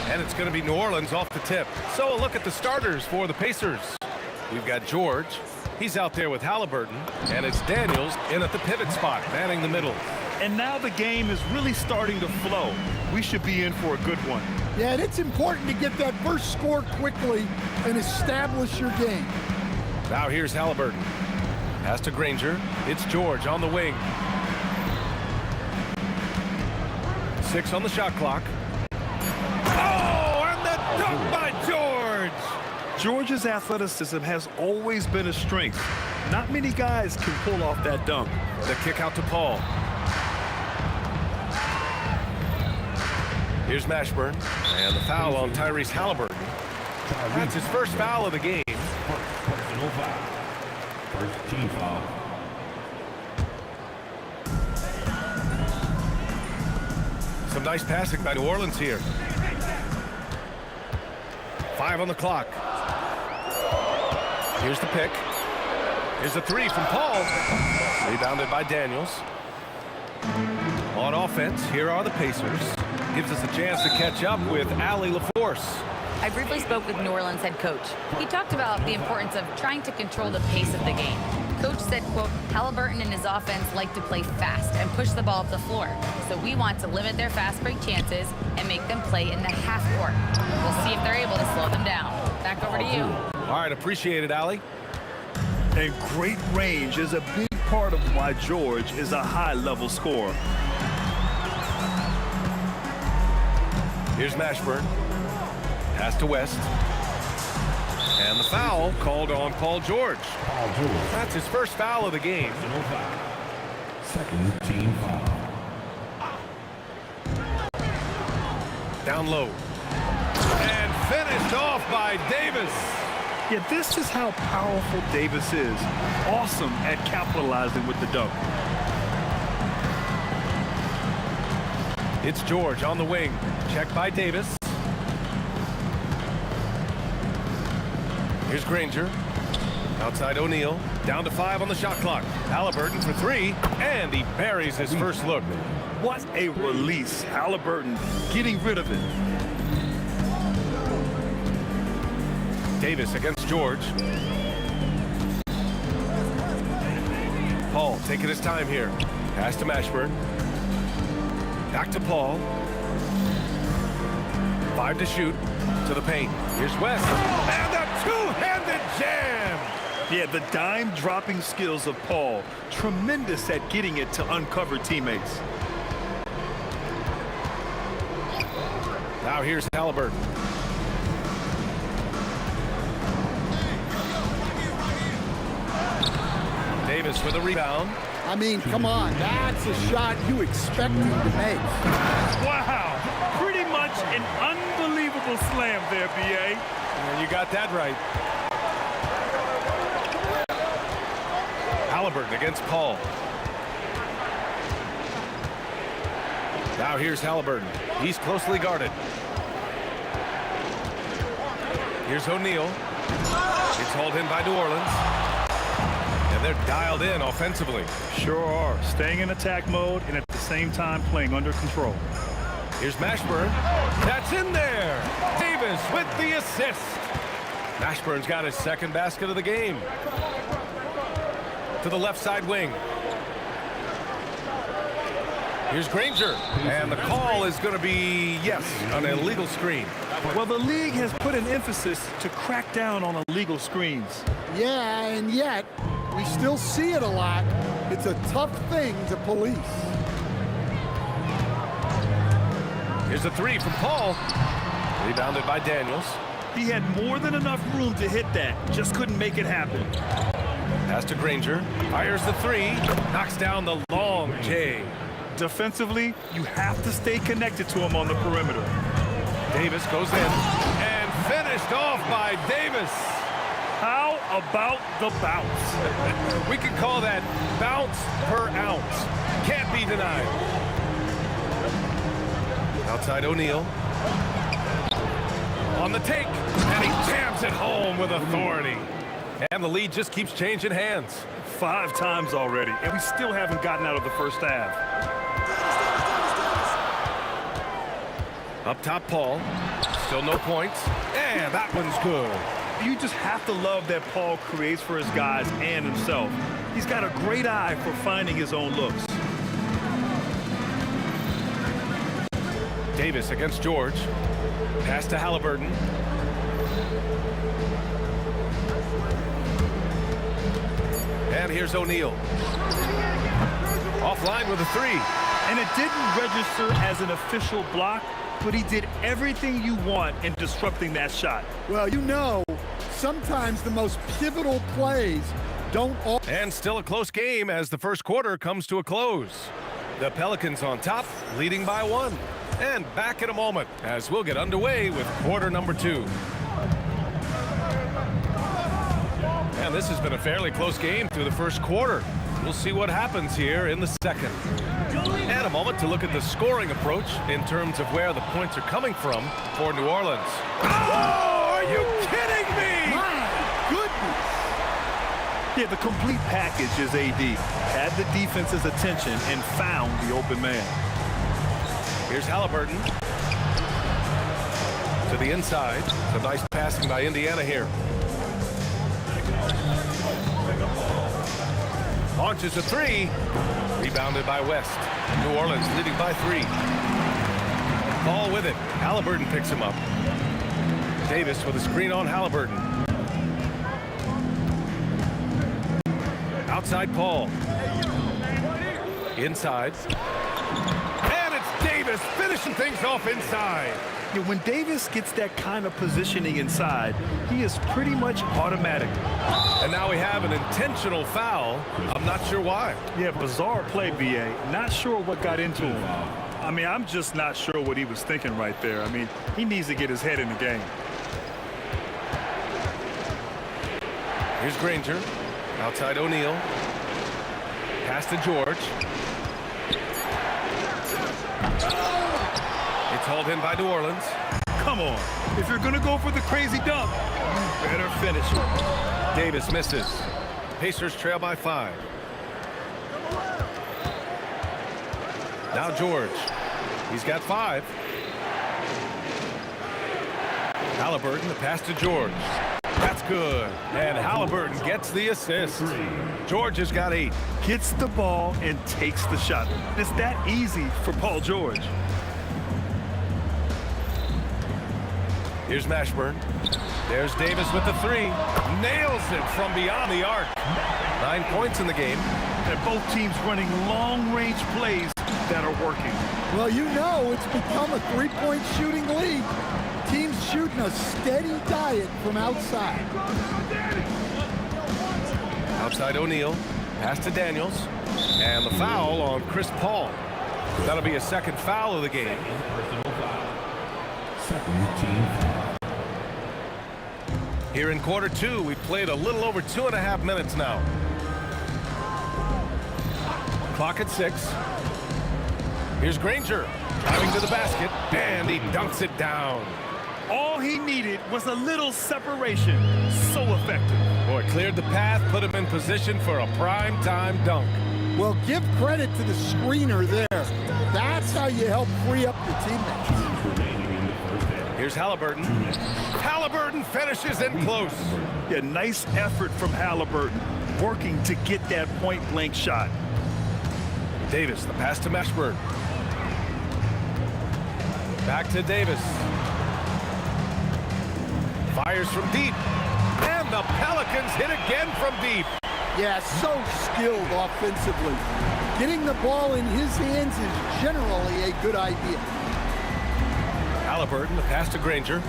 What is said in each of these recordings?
And it's going to be New Orleans off the tip. So a look at the starters for the Pacers. We've got George. He's out there with Halliburton. And it's Daniels in at the pivot spot, manning the middle. And now the game is really starting to flow. We should be in for a good one. Yeah, and it's important to get that first score quickly and establish your game. Now here's Halliburton. Pass to Granger. It's George on the wing. 6 on the shot clock. Oh, and the dunk by George! George's athleticism has always been a strength. Not many guys can pull off that dunk. The kick out to Paul. Here's Mashburn. And the foul on Tyrese Halliburton. That's his first foul of the game. Personal foul. First team foul. Some nice passing by New Orleans here. 5 on the clock. Here's the pick. Here's a 3 from Paul. Rebounded by Daniels. On offense, here are the Pacers. Gives us a chance to catch up with Allie LaForce. I briefly spoke with New Orleans head coach. He talked about the importance of trying to control the pace of the game. Coach said, quote, Halliburton and his offense like to play fast and push the ball up the floor. So we want to limit their fast break chances and make them play in the half court. We'll see if they're able to slow them down. Back over to you. All right, appreciate it, Allie. And great range is a big part of why George is a high-level scorer. Here's Mashburn. Pass to West. And the foul called on Paul George. That's his first foul of the game. Second team foul. Down low. And finished off by Davis. Yeah, this is how powerful Davis is. Awesome at capitalizing with the dunk. It's George on the wing. Check by Davis. Here's Granger. Outside O'Neal. Down to 5 on the shot clock. Halliburton for 3. And he buries his first look. What a release. Halliburton getting rid of it. Davis against George. Paul taking his time here. Pass to Mashburn. Back to Paul. 5 to shoot. To the paint. Here's West. And a two-handed jam! Yeah, the dime-dropping skills of Paul. Tremendous at getting it to uncover teammates. Now here's Halliburton. Davis with a rebound. I mean, come on, that's a shot you expect him to make. Wow, pretty much an unbelievable slam there, B.A. And you got that right. Halliburton against Paul. Now here's Halliburton. He's closely guarded. Here's O'Neal. It's hauled in by New Orleans. And they're dialed in offensively. Sure are. Staying in attack mode and at the same time playing under control. Here's Mashburn. That's in there. Davis with the assist. Mashburn's got his second basket of the game. To the left side wing. Here's Granger. And the call is going to be, yes, an illegal screen. Well, the league has put an emphasis to crack down on illegal screens. Yeah, and yet we still see it a lot. It's a tough thing to police. Here's a three from Paul. Rebounded by Daniels. He had more than enough room to hit that, just couldn't make it happen. Pass to Granger. Fires the three. Knocks down the long J. Defensively, you have to stay connected to him on the perimeter. Davis goes in and finished off by Davis. How about the bounce? We could call that bounce per ounce. Can't be denied. Outside O'Neal. On the take, and he jams it home with authority. And the lead just keeps changing hands. 5 times already, and we still haven't gotten out of the first half. Up top, Paul. Still no points. And that one's good. You just have to love that Paul creates for his guys and himself. He's got a great eye for finding his own looks. Davis against George. Pass to Halliburton. And here's O'Neal. Offline with a three. And it didn't register as an official block, but he did everything you want in disrupting that shot. Well, you know, sometimes the most pivotal plays don't all. And still a close game as the first quarter comes to a close. The Pelicans on top, leading by 1. And back in a moment as we'll get underway with quarter number 2. And this has been a fairly close game through the first quarter. We'll see what happens here in the second. And a moment to look at the scoring approach in terms of where the points are coming from for New Orleans. Oh, are you kidding me? My goodness. Yeah, the complete package is AD. Had the defense's attention and found the open man. Here's Halliburton. To the inside. Some nice passing by Indiana here. Launches a three. Rebounded by West. New Orleans leading by 3. Ball with it. Halliburton picks him up. Davis with a screen on Halliburton. Outside Paul. Inside. And it's Davis finishing things off inside. Yeah, when Davis gets that kind of positioning inside, he is pretty much automatic. And now we have an intentional foul. I'm not sure why. Yeah, bizarre play, BA. Not sure what got into him. I mean, I'm just not sure what he was thinking right there. I mean, he needs to get his head in the game. Here's Granger. Outside O'Neal. Pass to George. It's hauled in by New Orleans. Come on. If you're going to go for the crazy dunk, you better finish it. Davis misses. Pacers trail by 5. Now George. He's got 5. Halliburton, the pass to George. That's good. And Halliburton gets the assist. George has got 8. Gets the ball and takes the shot. It's that easy for Paul George. Here's Mashburn. There's Davis with the 3. Nails it from beyond the arc. 9 points in the game. And both teams running long-range plays that are working. Well, you know, it's become a three-point shooting league. Teams shooting a steady diet from outside. Outside O'Neal. Pass to Daniels. And the foul on Chris Paul. That'll be a second foul of the game. Second team foul. Here in quarter two, we've played a little over 2.5 minutes now. Clock at 6. Here's Granger driving to the basket, and he dunks it down. All he needed was a little separation. So effective. Boy, cleared the path, put him in position for a prime-time dunk. Well, give credit to the screener there. That's how you help free up your teammates. Here's Halliburton. Halliburton finishes in close. Yeah, nice effort from Halliburton, working to get that point-blank shot. Davis, the pass to Mashburn. Back to Davis. Fires from deep. And the Pelicans hit again from deep. Yeah, so skilled offensively. Getting the ball in his hands is generally a good idea. Halliburton, the pass to Granger.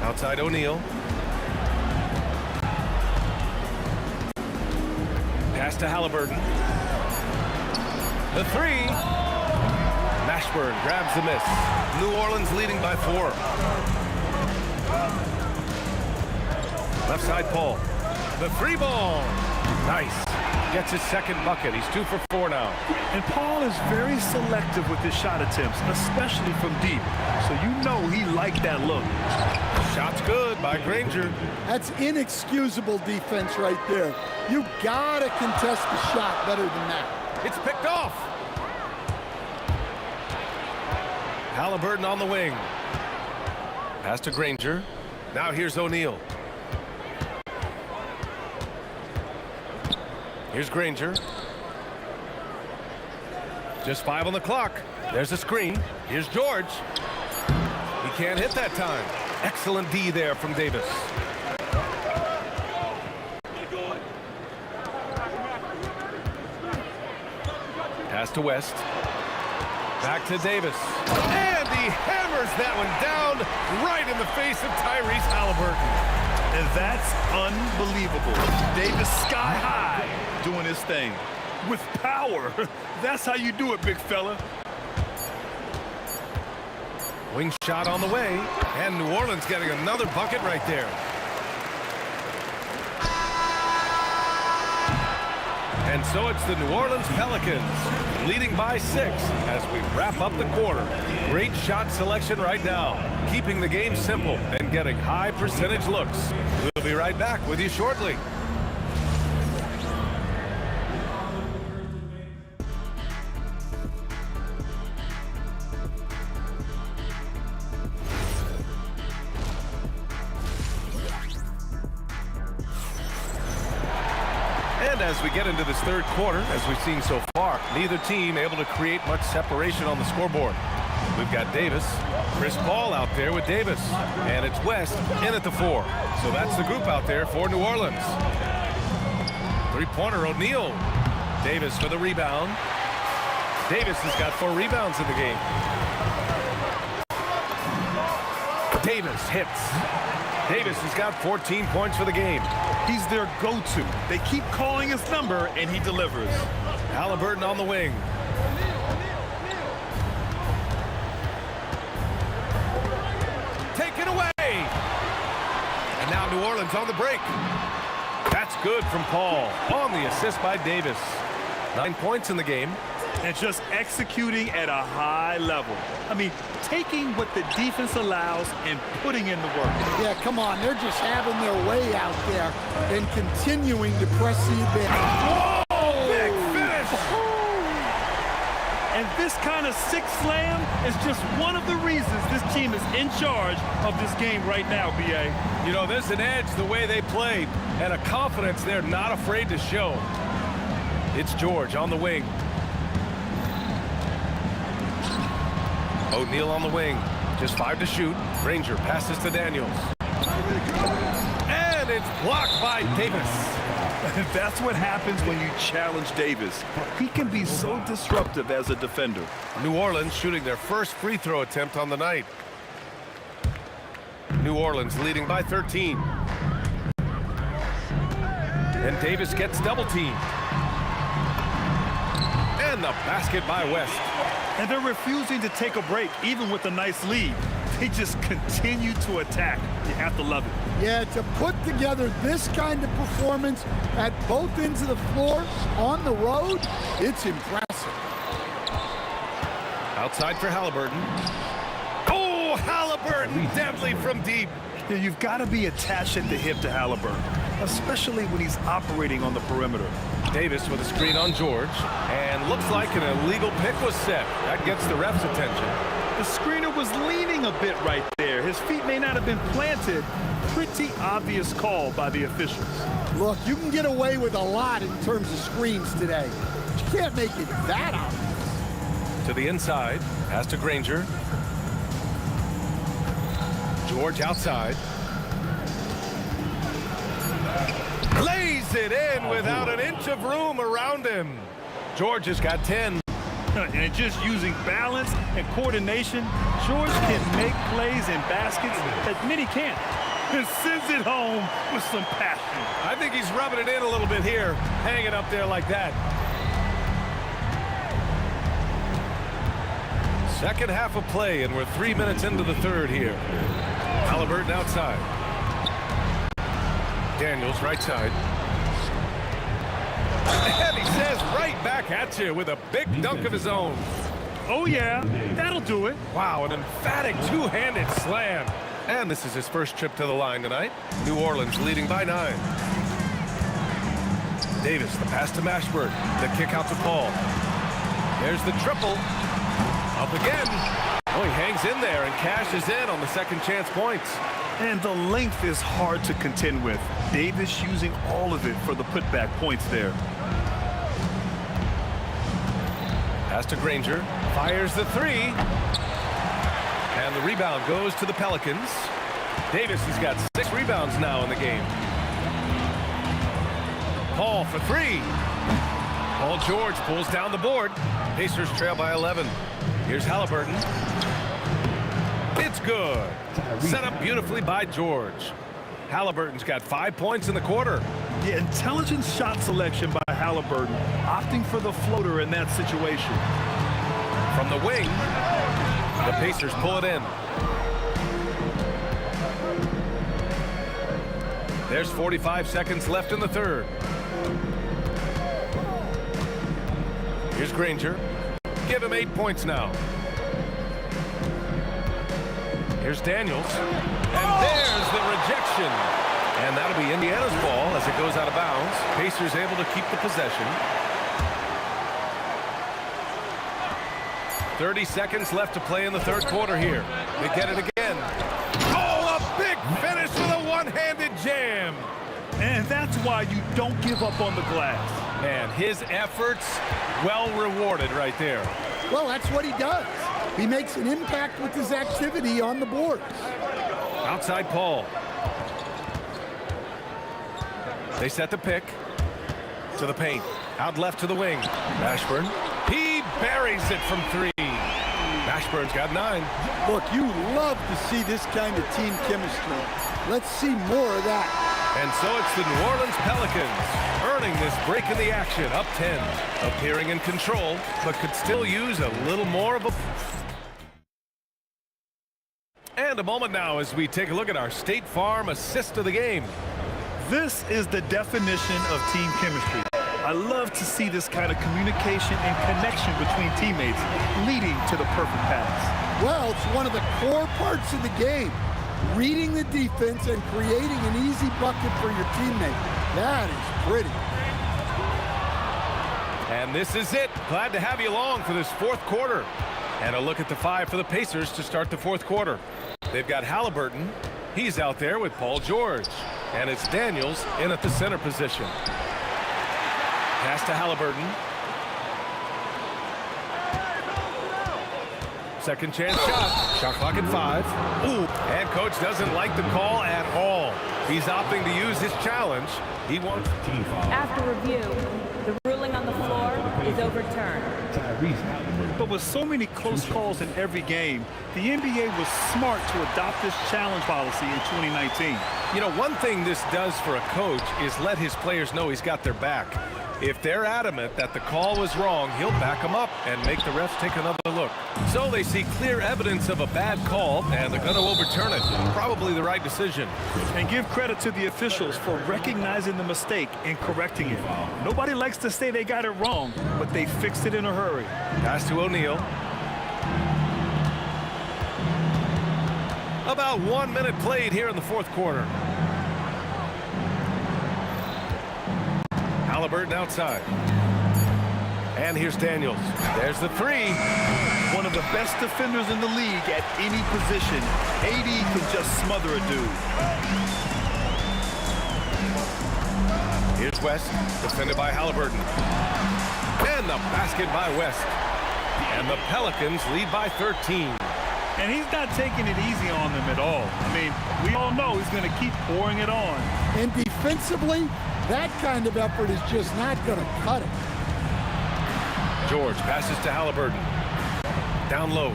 Outside O'Neal. Pass to Halliburton. The three. Mashburn grabs the miss. New Orleans leading by 4. Left side Paul. The 3 ball. Nice. Gets his second bucket. He's 2 for 4 now. And Paul is very selective with his shot attempts, especially from deep. So you know he liked that look. Shot's good by Granger. That's inexcusable defense right there. You gotta contest the shot better than that. It's picked off. Halliburton on the wing. Pass to Granger. Now here's O'Neal. Here's Granger. Just 5 on the clock. There's a screen. Here's George. He can't hit that time. Excellent D there from Davis. Pass to West. Back to Davis. And he hammers that one down right in the face of Tyrese Halliburton. And that's unbelievable. Davis sky high doing his thing. With power. That's how you do it, big fella. Wing shot on the way. And New Orleans getting another bucket right there. And so it's the New Orleans Pelicans leading by 6 as we wrap up the quarter. Great shot selection right now, keeping the game simple and getting high percentage looks. We'll be right back with you shortly. And as we get into this third quarter, as we've seen so far, neither team able to create much separation on the scoreboard. We've got Davis, Chris Paul out there with Davis, and it's West in at the 4. So that's the group out there for New Orleans. Three-pointer O'Neal. Davis for the rebound. Davis has got 4 rebounds in the game. Davis hits. Davis has got 14 points for the game. He's their go-to. They keep calling his number, and he delivers. Halliburton on the wing. Take it away. And now New Orleans on the break. That's good from Paul. On the assist by Davis. 9 points in the game. And just executing at a high level. I mean, taking what the defense allows and putting in the work. Yeah, come on. They're just having their way out there and continuing to press the advantage. Oh, big finish. And this kind of sick slam is just one of the reasons this team is in charge of this game right now, B.A. You know, there's an edge the way they play and a confidence they're not afraid to show. It's George on the wing. O'Neal on the wing. Just 5 to shoot. Granger passes to Daniels. And it's blocked by Davis. That's what happens when you challenge Davis. He can be so disruptive as a defender. New Orleans shooting their first free throw attempt on the night. New Orleans leading by 13. And Davis gets double teamed. And the basket by West. And they're refusing to take a break, even with a nice lead. They just continue to attack. You have to love it. Yeah, to put together this kind of performance at both ends of the floor on the road, it's impressive. Outside for Halliburton. Oh, Halliburton, deadly from deep. Yeah, you've got to be attached at the hip to Halliburton, especially when he's operating on the perimeter. Davis with a screen on George, and looks like an illegal pick was set. That gets the ref's attention. The screener was leaning a bit right there. His feet may not have been planted. Pretty obvious call by the officials. Look, you can get away with a lot in terms of screens today. You can't make it that obvious. To the inside, pass to Granger. George outside. Lays it in without an inch of room around him. George has got 10. And just using balance and coordination, George can make plays and baskets that many can't. And sends it home with some passion. I think he's rubbing it in a little bit here, hanging up there like that. Second half of play, and we're 3 minutes into the third here. Halliburton outside. Daniels right side. And he says right back at you with a big dunk of his own. Oh, yeah, that'll do it. Wow, an emphatic two-handed slam. And this is his first trip to the line tonight. New Orleans leading by 9. Davis, the pass to Mashburn. The kick out to Paul. There's the triple. Up again. Oh, he hangs in there and cashes in on the second chance points. And the length is hard to contend with. Davis using all of it for the putback points there. Pass to Granger. Fires the three. And the rebound goes to the Pelicans. Davis has got 6 rebounds now in the game. Paul for 3. Paul George pulls down the board. Pacers trail by 11. Here's Halliburton. It's good. Set up beautifully by George. Halliburton's got 5 points in the quarter. Yeah, intelligent shot selection by Halliburton, opting for the floater in that situation. From the wing, the Pacers pull it in. There's 45 seconds left in the third. Here's Granger. Give him 8 points now. Here's Daniels. And there's the rejection. And that'll be Indiana's ball as it goes out of bounds. Pacers able to keep the possession. 30 seconds left to play in the third quarter here. They get it again. Oh, a big finish with a one-handed jam. And that's why you don't give up on the glass. And his efforts well rewarded right there. Well, that's what he does. He makes an impact with his activity on the boards. Outside Paul. They set the pick to the paint. Out left to the wing. Mashburn. He buries it from 3. Mashburn's got 9. Look, you love to see this kind of team chemistry. Let's see more of that. And so it's the New Orleans Pelicans earning this break in the action, up 10. Appearing in control, but could still use a little more of a... And a moment now as we take a look at our State Farm assist of the game. This is the definition of team chemistry. I love to see this kind of communication and connection between teammates leading to the perfect pass. Well, it's one of the core parts of the game. Reading the defense and creating an easy bucket for your teammate. That is pretty. And this is it. Glad to have you along for this fourth quarter. And a look at the 5 for the Pacers to start the fourth quarter. They've got Halliburton. He's out there with Paul George. And it's Daniels in at the center position. Pass to Halliburton. Second chance shot. Shot clock at 5. Ooh. And coach doesn't like the call at all. He's opting to use his challenge. He wants... After review, the ruling on the floor is overturned. But with so many close calls in every game, the NBA was smart to adopt this challenge policy in 2019. You know, one thing this does for a coach is let his players know he's got their back. If they're adamant that the call was wrong, he'll back them up and make the refs take another look. So they see clear evidence of a bad call, and they're going to overturn it. Probably the right decision. And give credit to the officials for recognizing the mistake and correcting it. Nobody likes to say they got it wrong, but they fixed it in a hurry. Pass to O'Neal. About 1 minute played here in the fourth quarter. Halliburton outside. And here's Daniels. There's the three. One of the best defenders in the league at any position. AD can just smother a dude. Here's West, defended by Halliburton. And the basket by West. And the Pelicans lead by 13. And he's not taking it easy on them at all. I mean, we all know he's going to keep pouring it on. And defensively, that kind of effort is just not going to cut it. George passes to Halliburton. Down low.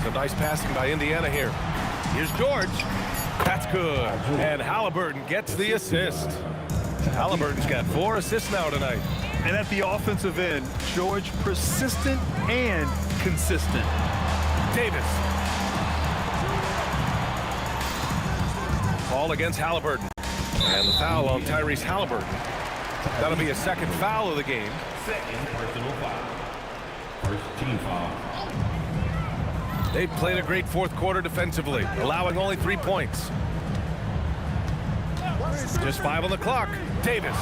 Some nice passing by Indiana here. Here's George. That's good. And Halliburton gets the assist. Halliburton's got 4 assists now tonight. And at the offensive end, George persistent and consistent. Davis. Ball against Halliburton. And the foul on Tyrese Halliburton. That'll be a second foul of the game. Second personal foul. First team foul. They've played a great fourth quarter defensively, allowing only 3 points. Just 5 on the clock. Davis.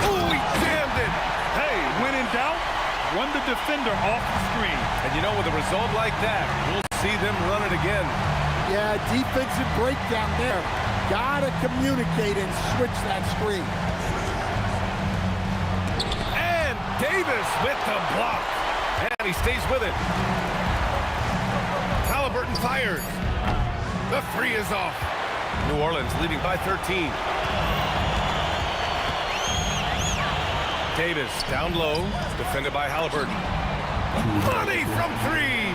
Oh, he jammed it. Hey, when in doubt, run the defender off the screen. And you know, with a result like that, we'll see them run it again. Yeah, defensive breakdown there. Gotta communicate and switch that screen. And Davis with the block. And he stays with it. Halliburton fires. The three is off. New Orleans leading by 13. Davis down low, defended by Halliburton. Money from three.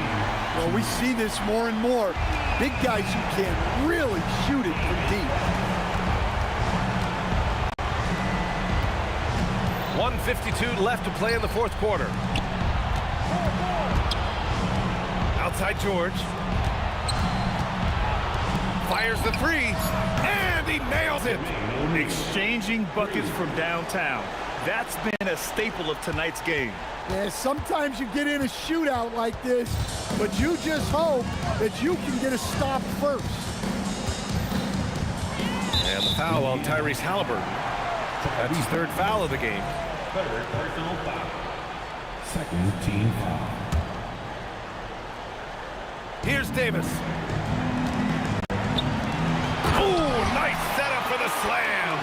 Well, we see this more and more. Big guys who can really shoot it from deep. 1:52 left to play in the fourth quarter. Outside George. Fires the three, and he nails it. Exchanging buckets from downtown. That's been a staple of tonight's game. Yeah, sometimes you get in a shootout like this, but you just hope that you can get a stop first. And the foul on Tyrese Halliburton. That's his third foul of the game. Third personal foul. Second team foul. Here's Davis. Oh, nice setup for the slam.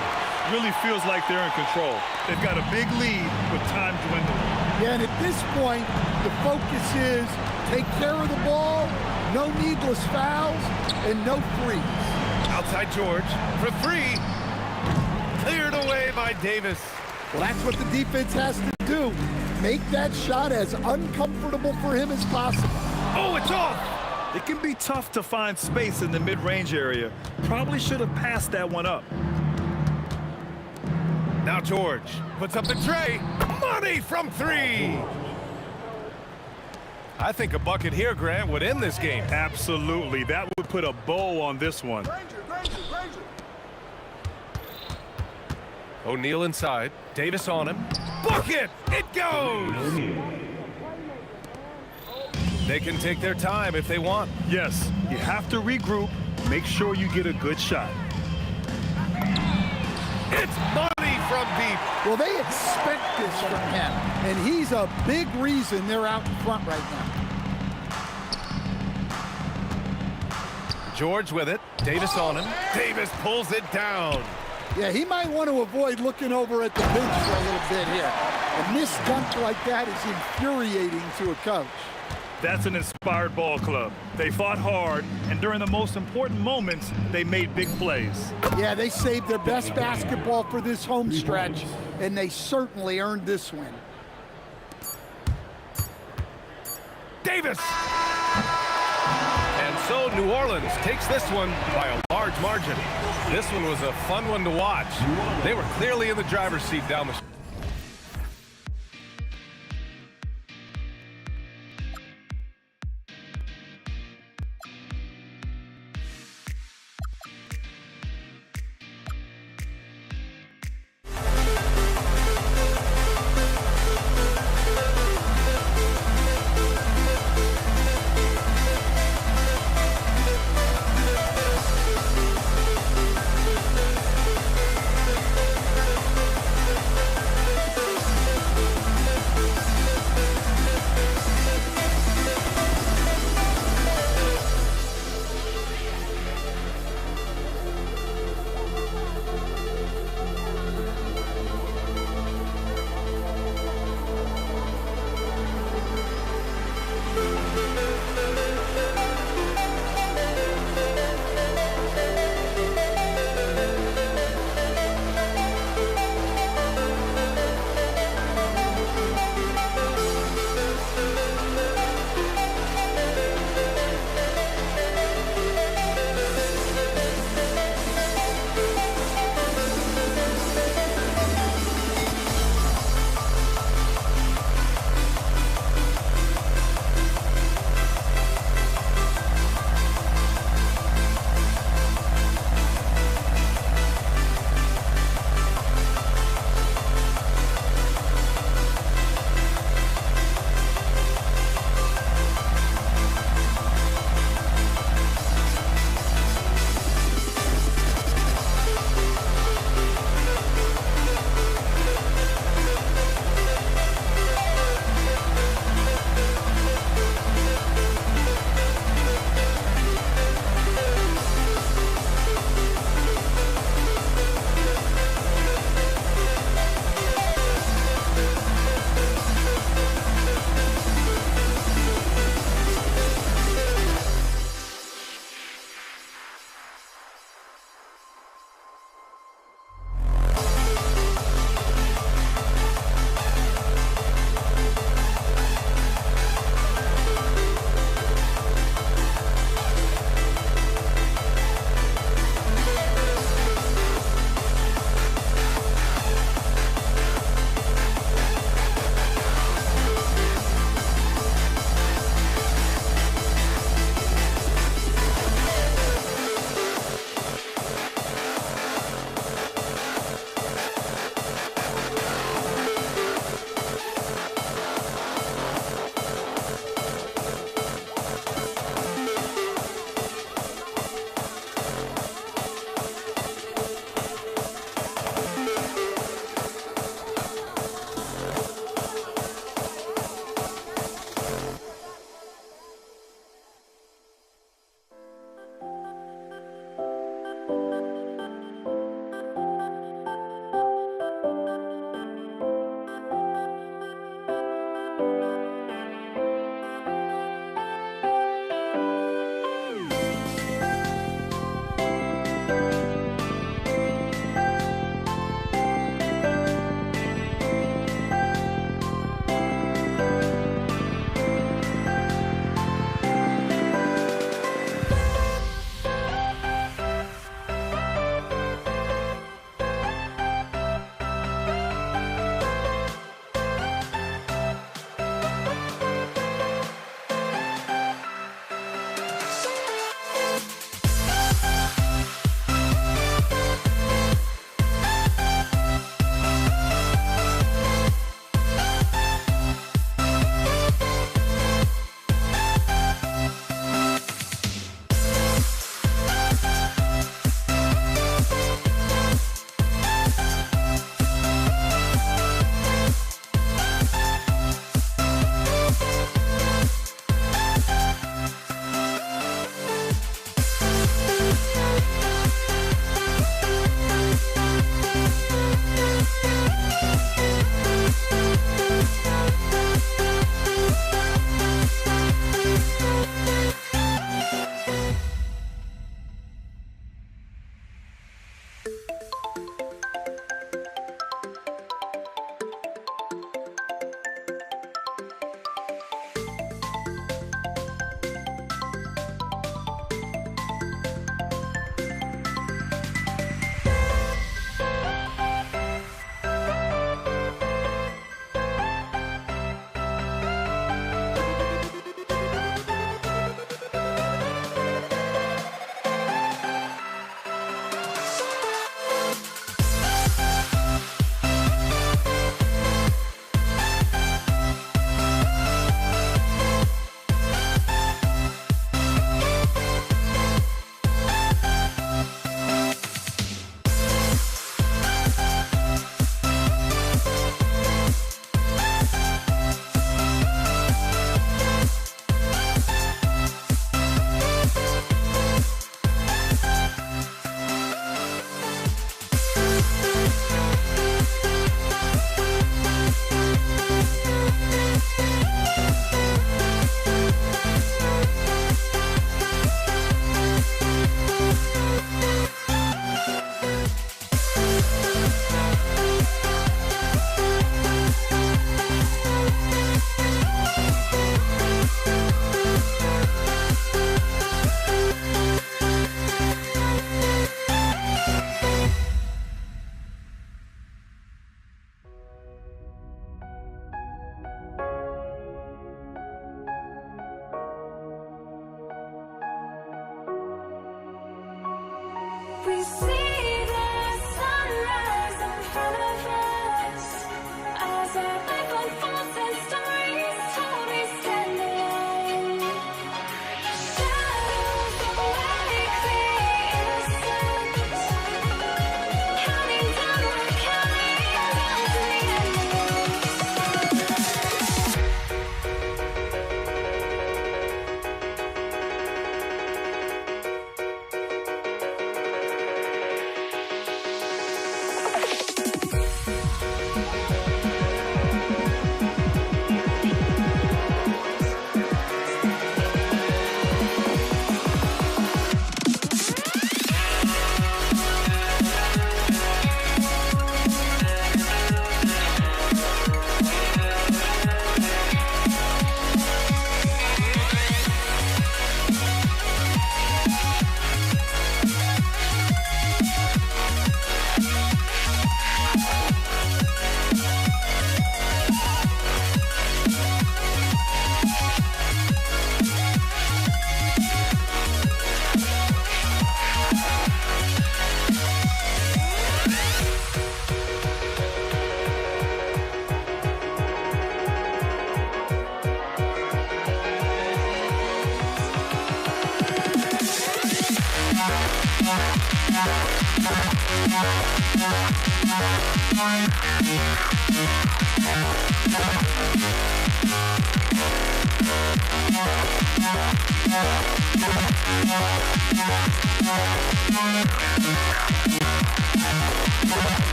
Really feels like they're in control. They've got a big lead with time dwindling. Yeah, and at this point, the focus is take care of the ball, no needless fouls, and no threes. Outside George for three. Cleared away by Davis. Well, that's what the defense has to do. Make that shot as uncomfortable for him as possible. Oh, it's off. It can be tough to find space in the mid-range area. Probably should have passed that one up. Now George puts up the tray. Money from three. I think a bucket here, Grant, would end this game. Absolutely. That would put a bow on this one. O'Neal inside. Davis on him. Bucket! It goes! They can take their time if they want. Yes, you have to regroup. Make sure you get a good shot. It's money from deep. Well, they expect this from him, and he's a big reason they're out in front right now. George with it. Davis on him. Davis pulls it down. Yeah, he might want to avoid looking over at the bench for a little bit here. A missed dunk like that is infuriating to a coach. That's an inspired ball club. They fought hard, and during the most important moments, they made big plays. Yeah, they saved their best basketball for this home stretch, and they certainly earned this win. Davis! And so New Orleans takes this one by a large large margin. This one was a fun one to watch. They were clearly in the driver's seat down the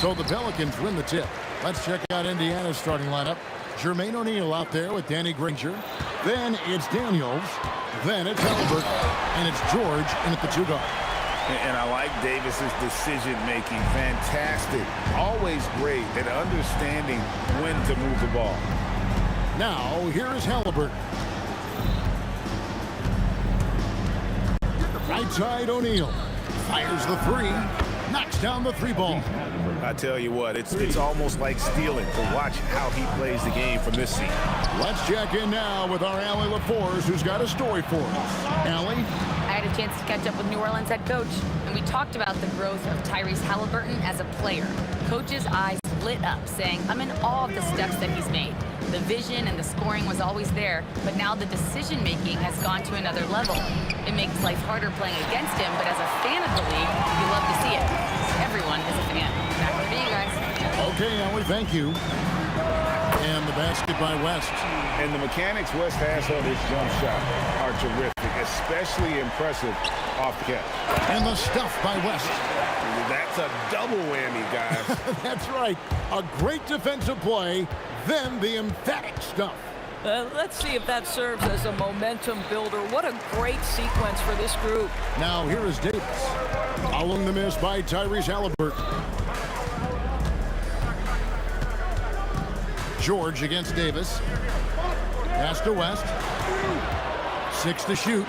So the Pelicans win the tip. Let's check out Indiana's starting lineup. Jermaine O'Neal out there with Danny Granger. Then it's Daniels. Then it's Halliburton. And it's George in at the 2-guard. And I like Davis's decision-making. Fantastic. Always great at understanding when to move the ball. Now, here is Halliburton. Right side, O'Neal. Fires the 3. Knocks down the 3-ball. I tell you what, it's almost like stealing to watch how he plays the game from this seat. Let's check in now with our Allie LaForce, who's got a story for us. Allie? I had a chance to catch up with New Orleans head coach, and we talked about the growth of Tyrese Halliburton as a player. Coach's eyes lit up, saying, I'm in awe of the steps that he's made. The vision and the scoring was always there, but now the decision-making has gone to another level. It makes life harder playing against him, but as a fan of the league, you love to see it. Everyone is a fan. Back over to you guys. Okay, Allie, thank you. And the basket by West. And the mechanics West has on his jump shot are terrific, especially impressive off the catch. And the stuff by West. That's a double whammy, guys. That's right. A great defensive play, then the emphatic stuff. Let's see if that serves as a momentum builder. What a great sequence for this group. Now here is Davis. Following the miss by Tyrese Halliburton. George against Davis. Pass to West. 6 to shoot.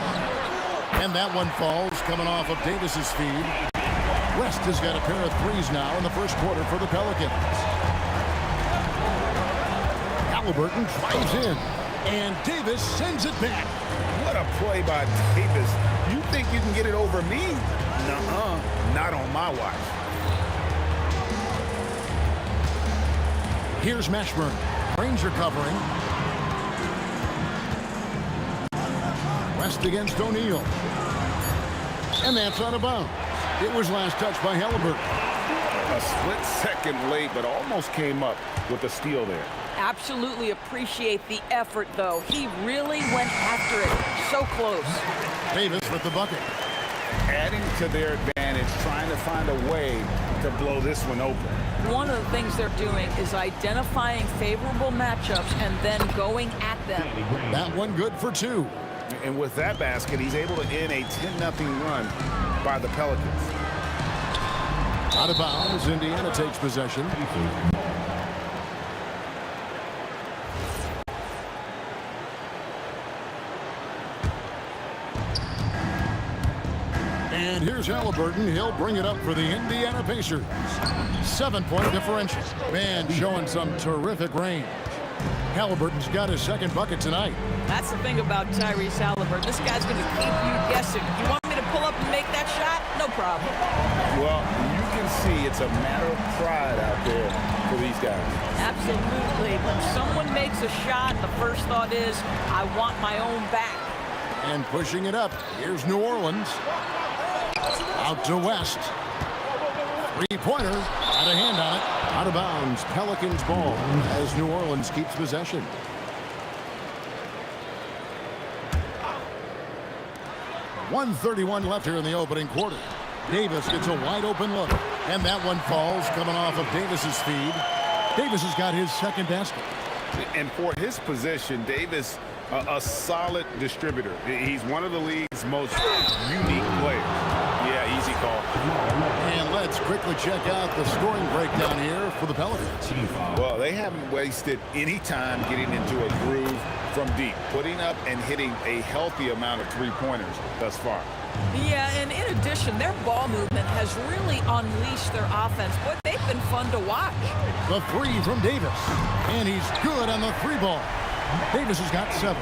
And that one falls coming off of Davis's feed. West has got a pair of 3s now in the first quarter for the Pelicans. Halliburton drives in. And Davis sends it back. What a play by Davis. You think you can get it over me? Nuh-uh. Not on my watch. Here's Mashburn. Ranger covering. West against O'Neal. And that's out of bounds. It was last touched by Halliburton. A split second late, but almost came up with a steal there. Absolutely appreciate the effort, though. He really went after it. So close. Davis with the bucket. Adding to their advantage, trying to find a way to blow this one open. One of the things they're doing is identifying favorable matchups and then going at them. That one good for 2. And with that basket, he's able to end a 10-0 run by the Pelicans. Out of bounds, Indiana takes possession. And here's Halliburton. He'll bring it up for the Indiana Pacers. 7-point differential. Man showing some terrific range. Halliburton's got his second bucket tonight. That's the thing about Tyrese Halliburton. This guy's going to keep you guessing. You want me to pull up and make that shot? No problem. Well, you can see it's a matter of pride out there for these guys. Absolutely. When someone makes a shot, the first thought is, I want my own back. And pushing it up. Here's New Orleans. Out to West. 3-pointer. Had a hand on it. Out of bounds. Pelicans ball as New Orleans keeps possession. .131 left here in the opening quarter. Davis gets a wide open look. And that one falls coming off of Davis's feed. Davis has got his second basket. And for his position, Davis, a solid distributor. He's one of the league's most unique players. Yeah, easy call. And let's quickly check out the scoring breakdown here for the Pelicans. Well, they haven't wasted any time getting into a groove from deep, putting up and hitting a healthy amount of three-pointers thus far. Yeah, and in addition, their ball movement has really unleashed their offense. Boy, they've been fun to watch. The three from Davis, and he's good on the three ball. Davis has got 7.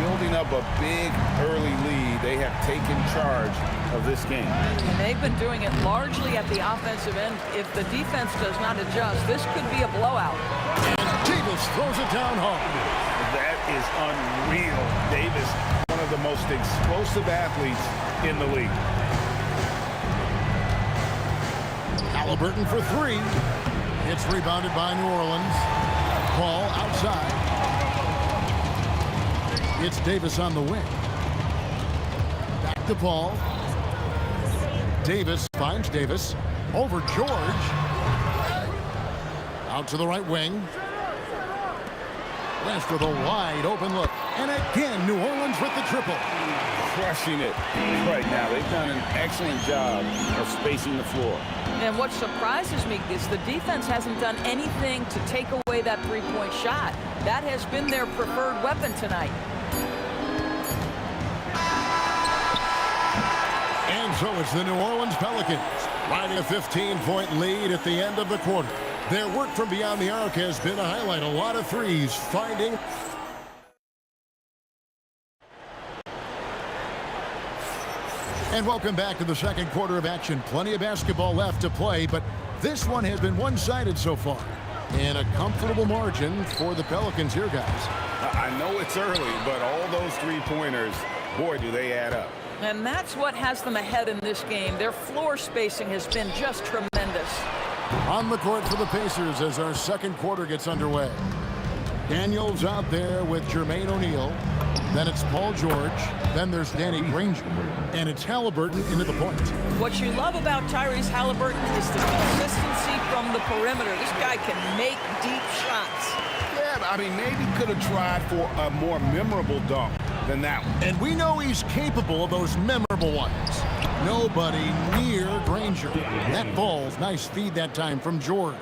Building up a big early lead, they have taken charge of this game. And they've been doing it largely at the offensive end. If the defense does not adjust, this could be a blowout. And Davis throws it down hard. That is unreal. Davis, one of the most explosive athletes in the league. Halliburton for 3. It's rebounded by New Orleans. Ball outside. It's Davis on the wing. Back to Paul. Davis finds Davis. Over George. Out to the right wing. West with a wide open look. And again, New Orleans with the triple. Crushing it right now. They've done an excellent job of spacing the floor. And what surprises me is the defense hasn't done anything to take away that three-point shot. That has been their preferred weapon tonight. And so it's the New Orleans Pelicans riding a 15-point lead at the end of the quarter. Their work from beyond the arc has been a highlight. A lot of threes finding. And welcome back to the second quarter of action. Plenty of basketball left to play, but this one has been one-sided so far. And a comfortable margin for the Pelicans here, guys. I know it's early, but all those three-pointers, boy, do they add up. And that's what has them ahead in this game. Their floor spacing has been just tremendous. On the court for the Pacers as our second quarter gets underway. Daniels out there with Jermaine O'Neal. Then it's Paul George. Then there's Danny Granger. And it's Halliburton into the point. What you love about Tyrese Halliburton is the consistency from the perimeter. This guy can make deep shots. Yeah, I mean, maybe could have tried for a more memorable dunk than that one. And we know he's capable of those memorable ones. Nobody near Granger. That ball's nice feed that time from George.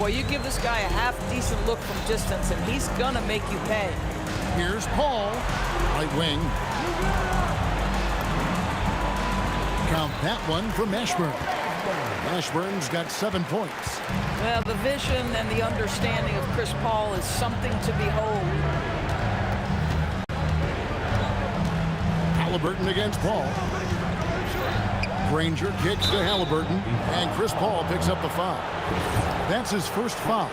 Well, you give this guy a half-decent look from distance, and he's gonna make you pay. Here's Paul, right wing. Count that one for Mashburn. Mashburn's got 7 points. Well, the vision and the understanding of Chris Paul is something to behold. Halliburton against Paul. Granger kicks to Halliburton, and Chris Paul picks up the foul. That's his first foul.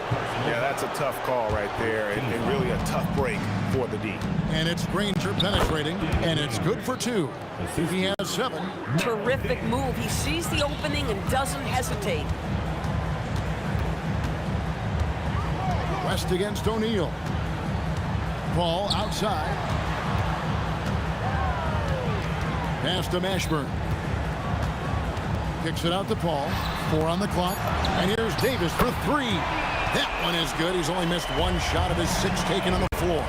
Yeah, that's a tough call right there, and really a tough break for the D. And it's Granger penetrating, and it's good for 2. He has 7. Terrific move. He sees the opening and doesn't hesitate. West against O'Neal. Paul outside. Pass to Mashburn. Kicks it out to Paul. 4 on the clock. And here's Davis for 3. That one is good. He's only missed 1 shot of his 6 taken on the floor.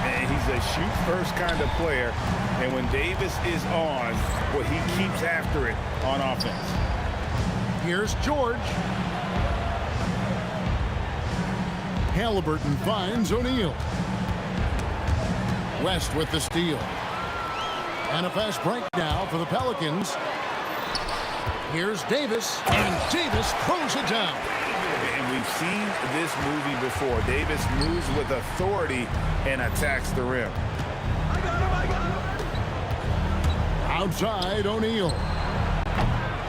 And he's a shoot-first kind of player. And when Davis is on, well, he keeps after it on offense. Here's George. Halliburton finds O'Neal. West with the steal. And a fast break now for the Pelicans. Here's Davis, and Davis throws it down. And we've seen this movie before. Davis moves with authority and attacks the rim. Outside, O'Neal.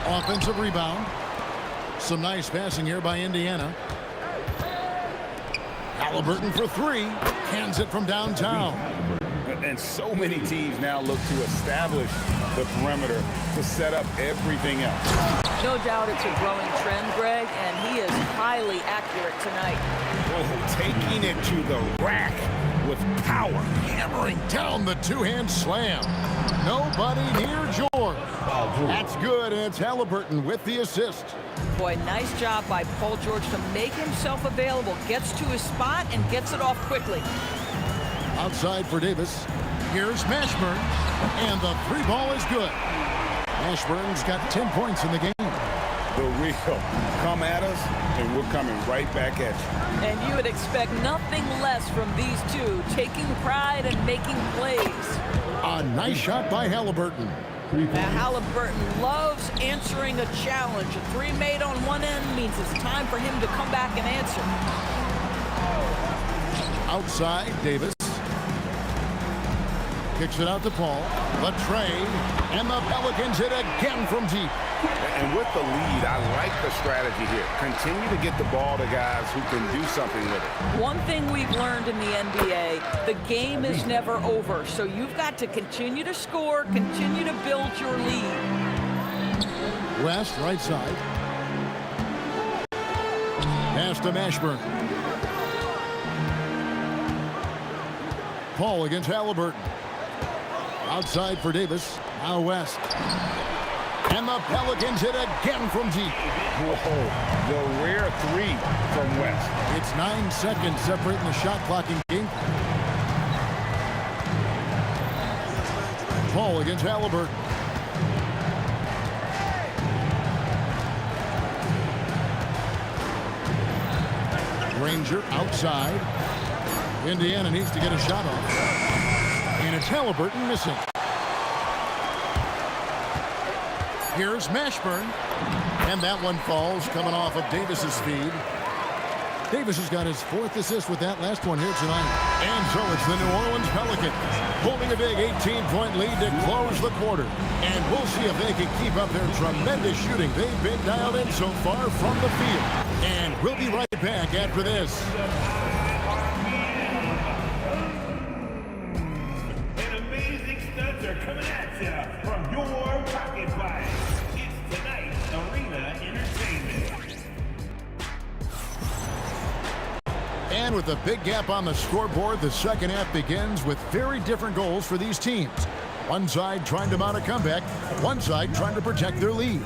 Offensive rebound. Some nice passing here by Indiana. Halliburton for 3. Hands it from downtown. And so many teams now look to establish the perimeter to set up everything else. No doubt it's a growing trend, Greg, and he is highly accurate tonight. Oh, taking it to the rack with power. Hammering down the two-hand slam. Nobody near George. That's good, and it's Halliburton with the assist. Boy, nice job by Paul George to make himself available. Gets to his spot and gets it off quickly. Outside for Davis. Here's Mashburn, and the 3 ball is good. Mashburn's got 10 points in the game. the real come at us, and we're coming right back at you. And you would expect nothing less from these two, taking pride and making plays. A nice shot by Halliburton. Now, Halliburton loves answering a challenge. A three made on one end means it's time for him to come back and answer. Outside, Davis. Kicks it out to Paul. The tray. And the Pelicans hit again from deep. And with the lead, I like the strategy here. Continue to get the ball to guys who can do something with it. One thing we've learned in the NBA, the game is never over. So you've got to continue to score, continue to build your lead. West, right side. Pass to Mashburn. Paul against Halliburton. Outside for Davis. Now West. And the Pelicans hit again from deep. Whoa, the rare three from West. It's 9 seconds separating the shot clock in game. Paul against Halliburton. Granger outside. Indiana needs to get a shot off. And it's Halliburton missing. Here's Mashburn. And that one falls coming off of Davis's feed. Davis has got his 4th assist with that last one here tonight. And so it's the New Orleans Pelicans holding a big 18-point lead to close the quarter. And we'll see if they can keep up their tremendous shooting they've been dialed in so far from the field. And we'll be right back after this. And amazing stunts are coming at you from your pocket fight. It's tonight's Arena Entertainment. And with a big gap on the scoreboard, the second half begins with very different goals for these teams. One side trying to mount a comeback, one side trying to protect their lead.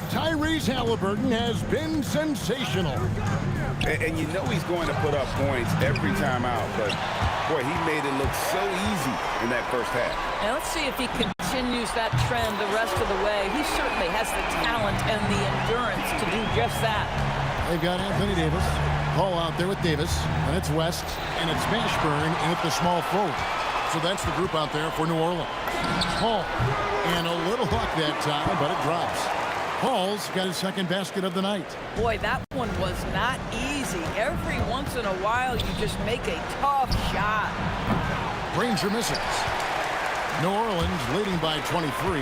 Tyrese Halliburton has been sensational. And you know he's going to put up points every time out, but boy, he made it look so easy in that first half. Now let's see if he continues that trend the rest of the way. He certainly has the talent and the endurance to do just that. They've got Anthony Davis. Paul out there with Davis, and it's West, and it's Mashburn in at the small forward. So that's the group out there for New Orleans. Paul, and a little luck that time, but it drops. Paul's got his second basket of the night. Boy, that one was not easy. Every once in a while, you just make a tough shot. Granger misses. New Orleans leading by 23.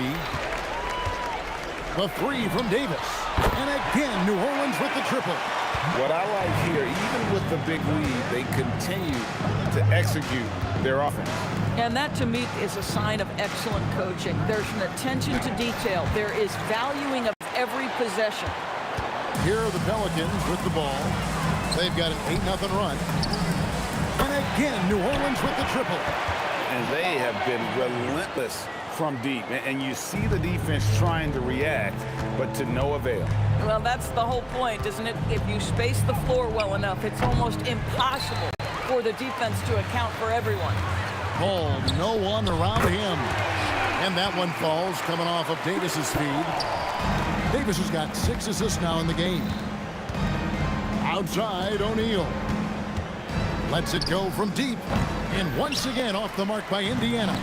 The three from Davis. And again, New Orleans with the triple. What I like here, even with the big lead, they continue to execute their offense. And that, to me, is a sign of excellent coaching. There's an attention to detail. There is valuing of every possession. Here are the Pelicans with the ball. They've got an 8-0 run. And again, New Orleans with the triple. And they have been relentless from deep. And you see the defense trying to react, but to no avail. Well, that's the whole point, isn't it? If you space the floor well enough, it's almost impossible for the defense to account for everyone. Paul, no one around him. And that one falls coming off of Davis's feed. Davis has got 6 assists now in the game. Outside, O'Neal. Lets it go from deep. And once again off the mark by Indiana.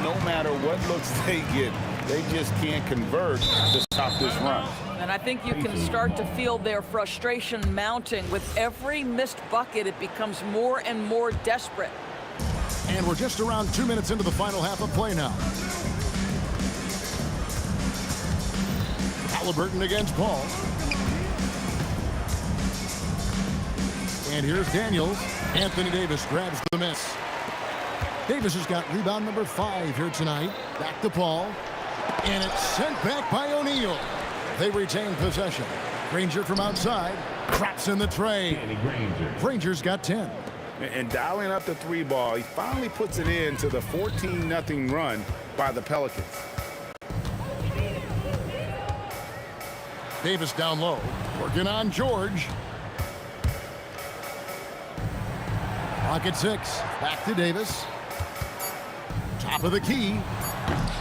No matter what looks they get, they just can't convert to stop this run. And I think you can start to feel their frustration mounting. With every missed bucket, it becomes more and more desperate. And we're just around 2 minutes into the final half of play now. Halliburton against Paul. And here's Daniels. Anthony Davis grabs the miss. Davis has got rebound number 5 here tonight. Back to Paul. And it's sent back by O'Neal. They retain possession. Granger from outside. Traps in the tray. Granger's got 10. And dialing up the 3 ball, he finally puts it in to the 14-0 run by the Pelicans. Davis down low. Working on George. Clock at 6. Back to Davis. Top of the key.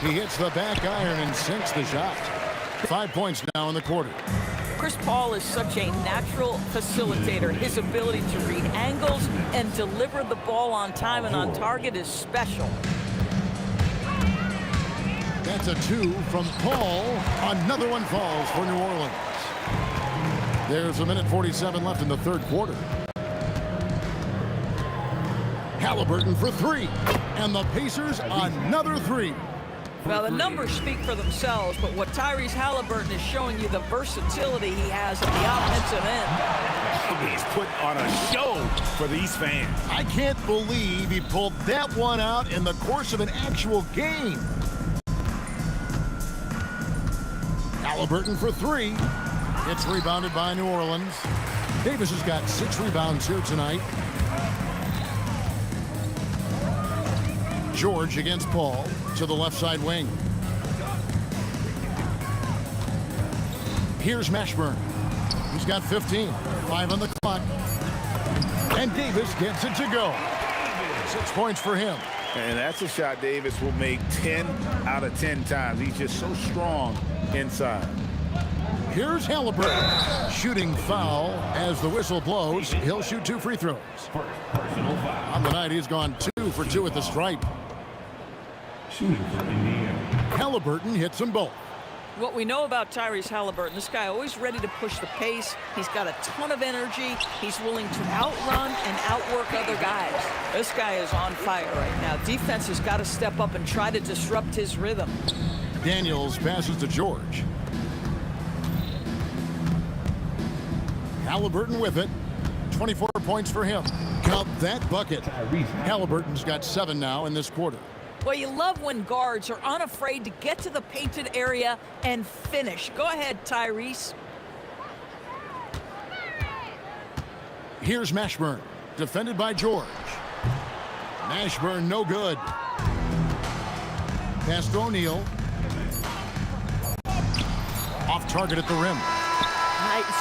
He hits the back iron and sinks the shot. 5 points now in the quarter. Chris Paul is such a natural facilitator. His ability to read angles and deliver the ball on time and on target is special. That's a 2 from Paul. Another one falls for New Orleans. There's 1:47 left in the third quarter. Halliburton for 3. And the Pacers another 3. Well, the numbers speak for themselves, but what Tyrese Halliburton is showing you, the versatility he has at the offensive end. He's put on a show for these fans. I can't believe he pulled that one out in the course of an actual game. Halliburton for 3. It's rebounded by New Orleans. Davis has got 6 rebounds here tonight. George against Paul to the left side wing. Here's Mashburn. He's got 15. 5 on the clock. And Davis gets it to go. 6 points for him. And that's a shot Davis will make 10 out of 10 times. He's just so strong inside. Here's Halliburton. Shooting foul as the whistle blows. He'll shoot 2 free throws. On the night, he's gone 2 for 2 at the stripe. Halliburton hits them both. What we know about Tyrese Halliburton, this guy always ready to push the pace. He's got a ton of energy. He's willing to outrun and outwork other guys. This guy is on fire right now. Defense has got to step up and try to disrupt his rhythm. Daniels passes to George. Halliburton with it. 24 points for him. Count that bucket. Halliburton's got 7 now in this quarter. Well, you love when guards are unafraid to get to the painted area and finish. Go ahead, Tyrese. Here's Mashburn, defended by George. Mashburn no good. Pass to O'Neal. Off target at the rim.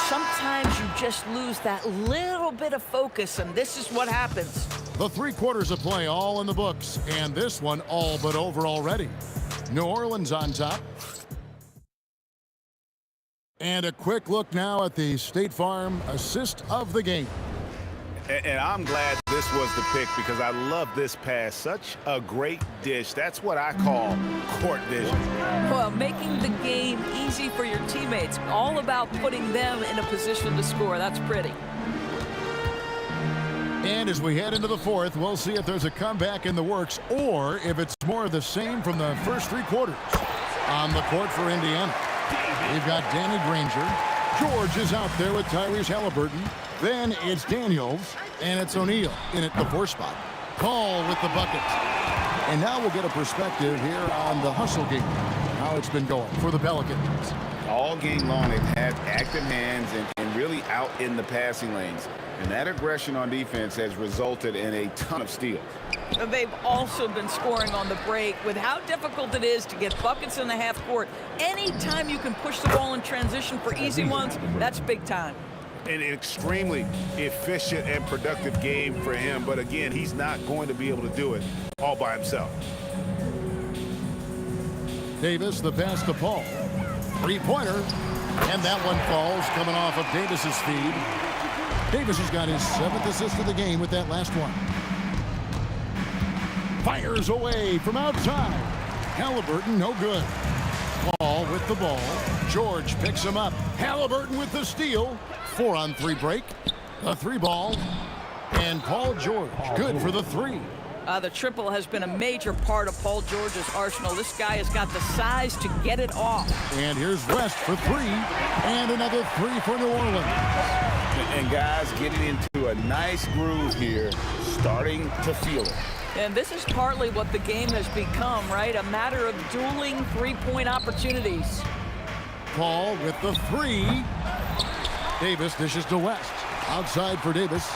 Sometimes you just lose that little bit of focus, and this is what happens. The 3 quarters of play all in the books, and this one all but over already. New Orleans on top. And a quick look now at the State Farm assist of the game. And I'm glad this was the pick because I love this pass. Such a great dish. That's what I call court vision. Well, making the game easy for your teammates. All about putting them in a position to score. That's pretty. And as we head into the fourth, we'll see if there's a comeback in the works or if it's more of the same from the first 3 quarters. On the court for Indiana, we've got Danny Granger. George is out there with Tyrese Halliburton. Then it's Daniels, and it's O'Neal in at the 4 spot. Paul with the bucket. And now we'll get a perspective here on the hustle game, how it's been going for the Pelicans. All game long, they've had active hands and really out in the passing lanes. And that aggression on defense has resulted in a ton of steals. They've also been scoring on the break. With how difficult it is to get buckets in the half court, anytime you can push the ball in transition for easy ones, that's big time. An extremely efficient and productive game for him. But again, he's not going to be able to do it all by himself. Davis, the pass to Paul. 3-pointer. And that one falls coming off of Davis's feed. Davis has got his 7th assist of the game with that last one. Fires away from outside. Halliburton no good. Paul with the ball. George picks him up. Halliburton with the steal. 4-on-3 break. A 3 ball. And Paul George good for the 3. The triple has been a major part of Paul George's arsenal. This guy has got the size to get it off. And here's West for 3. And another 3 for New Orleans. And guys getting into a nice groove here, starting to feel it. And this is partly what the game has become, right? A matter of dueling 3-point opportunities. Paul with the 3. Davis dishes to West. Outside for Davis.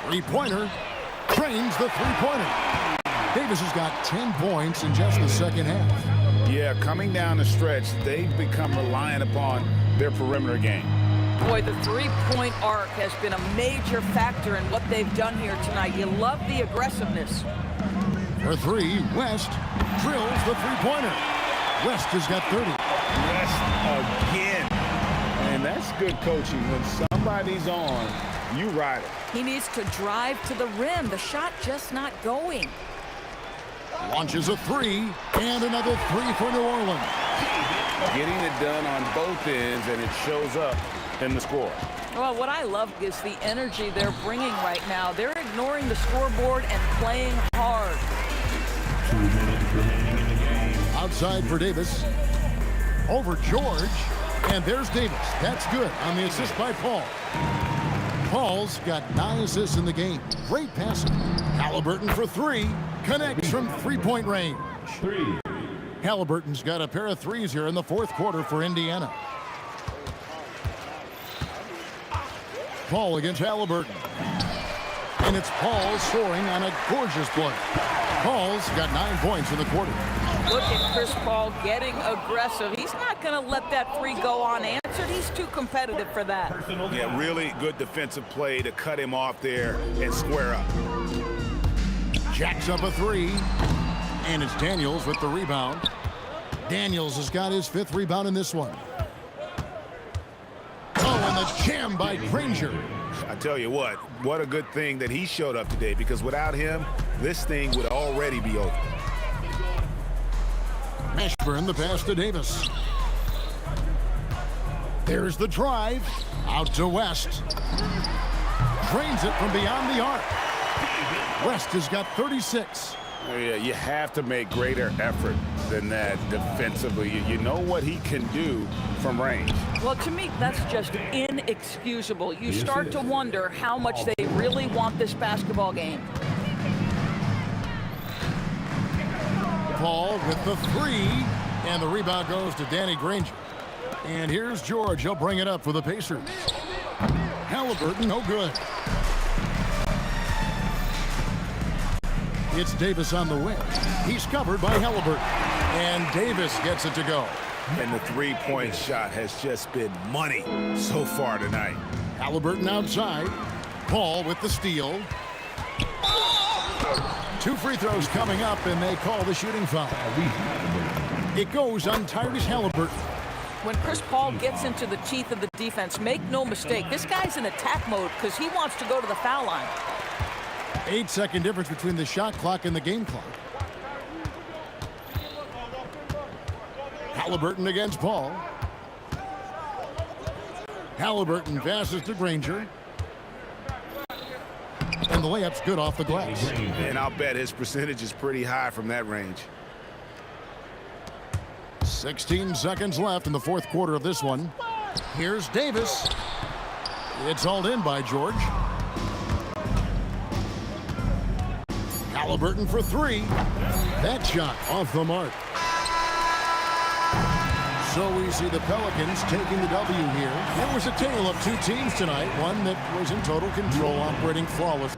3-pointer. Trains the 3-pointer. Davis has got 10 points in just the second half. Yeah, coming down the stretch, they've become reliant upon their perimeter game. Boy, the 3-point arc has been a major factor in what they've done here tonight. You love the aggressiveness. For 3, West drills the 3-pointer. West has got 30. West again. And that's good coaching. When somebody's on, you ride it. He needs to drive to the rim. The shot just not going. Launches a three, and another three for New Orleans. Getting it done on both ends, and it shows up in the score. Well, what I love is the energy they're bringing right now. They're ignoring the scoreboard and playing hard. 2 minutes remaining in the game. Outside for Davis. Over George. And there's Davis. That's good on the assist by Paul. Paul's got 9 assists in the game. Great passing. Halliburton for three. Connects from three-point range. 3. Halliburton's got a pair of threes here in the fourth quarter for Indiana. Paul against Halliburton. And it's Paul scoring on a gorgeous play. Paul's got 9 points in the quarter. Look at Chris Paul getting aggressive. He's not going to let that three go unanswered. He's too competitive for that. Yeah, really good defensive play to cut him off there and square up. Jacks up a three. And it's Daniels with the rebound. Daniels has got his 5th rebound in this one. Oh, and the jam by Granger. I tell you what a good thing that he showed up today, because without him, this thing would already be over. Ashburn the pass to Davis. There's the drive. Out to West. Drains it from beyond the arc. West has got 36. Yeah, you have to make greater effort than that defensively. You know what he can do from range. Well, to me, that's just inexcusable. You start to wonder how much they really want this basketball game. Paul with the three. And the rebound goes to Danny Granger. And here's George. He'll bring it up for the Pacers. Halliburton, no good. It's Davis on the wing. He's covered by Halliburton. And Davis gets it to go. And the three-point shot has just been money so far tonight. Halliburton outside. Paul with the steal. 2 free throws coming up, and they call the shooting foul. It goes on Tyrese Halliburton. When Chris Paul gets into the teeth of the defense, make no mistake, this guy's in attack mode because he wants to go to the foul line. 8-second difference between the shot clock and the game clock. Halliburton against Paul. Halliburton passes to Granger. And the layup's good off the glass. And I'll bet his percentage is pretty high from that range. 16 seconds left in the fourth quarter of this one. Here's Davis. It's hauled in by George. Halliburton for three. That shot off the mark. So we see the Pelicans taking the W here. It was a tale of 2 teams tonight. One that was in total control, operating flawless.